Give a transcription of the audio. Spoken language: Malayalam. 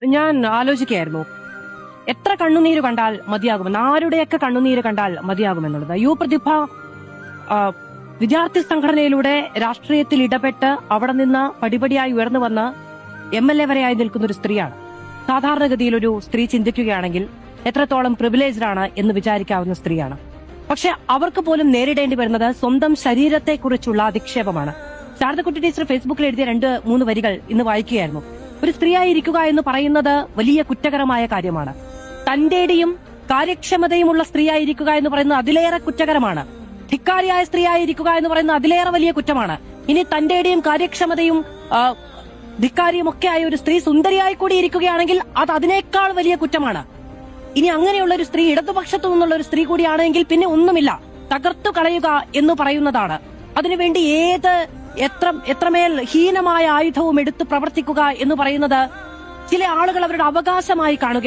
ഞാൻ ആലോചിക്കുകയായിരുന്നു, എത്ര കണ്ണുനീര് കണ്ടാൽ മതിയാകുമെന്ന്, ആരുടെയൊക്കെ കണ്ണുനീര് കണ്ടാൽ മതിയാകുമെന്നുള്ളത്. യു പ്രതിഭ വിദ്യാർത്ഥി സംഘടനയിലൂടെ രാഷ്ട്രീയത്തിൽ ഇടപെട്ട് അവിടെ നിന്ന് പടിപടിയായി ഉയർന്നു വന്ന് MLA വരെയായി നിൽക്കുന്ന ഒരു സ്ത്രീയാണ്. സാധാരണഗതിയിൽ ഒരു സ്ത്രീ ചിന്തിക്കുകയാണെങ്കിൽ എത്രത്തോളം പ്രിവിലേജ്ഡ് ആണ് എന്ന് വിചാരിക്കാവുന്ന സ്ത്രീയാണ്. പക്ഷെ അവർക്ക് പോലും നേരിടേണ്ടി വരുന്നത് സ്വന്തം ശരീരത്തെക്കുറിച്ചുള്ള അധിക്ഷേപമാണ്. ശാരദക്കുട്ടി ടീച്ചർ ഫേസ്ബുക്കിൽ എഴുതിയ 2-3 വരികൾ ഇന്ന് വായിക്കുകയായിരുന്നു. ഒരു സ്ത്രീയായിരിക്കുക എന്ന് പറയുന്നത് വലിയ കുറ്റകരമായ കാര്യമാണ്. തന്റെയും കാര്യക്ഷമതയുമുള്ള സ്ത്രീയായിരിക്കുക എന്ന് പറയുന്നത് അതിലേറെ കുറ്റകരമാണ്. ധിക്കാരിയായ സ്ത്രീയായിരിക്കുക എന്ന് പറയുന്നത് അതിലേറെ വലിയ കുറ്റമാണ്. ഇനി തന്റെയും കാര്യക്ഷമതയും ധിക്കാരിയും ഒക്കെ ആയ ഒരു സ്ത്രീ സുന്ദരിയായി കൂടി ഇരിക്കുകയാണെങ്കിൽ അത് അതിനേക്കാൾ വലിയ കുറ്റമാണ്. ഇനി അങ്ങനെയുള്ള ഒരു സ്ത്രീ ഇടതുപക്ഷത്തു നിന്നുള്ള ഒരു സ്ത്രീ കൂടിയാണെങ്കിൽ പിന്നെ ഒന്നുമില്ല, തകർത്തു കളയുക എന്ന് പറയുന്നതാണ്. അതിനുവേണ്ടി എത്രമേൽ ഹീനമായ ആയുധവും എടുത്ത് പ്രവർത്തിക്കുക എന്ന് പറയുന്നത് ചില ആളുകൾ അവരുടെ അവകാശമായി കാണുക.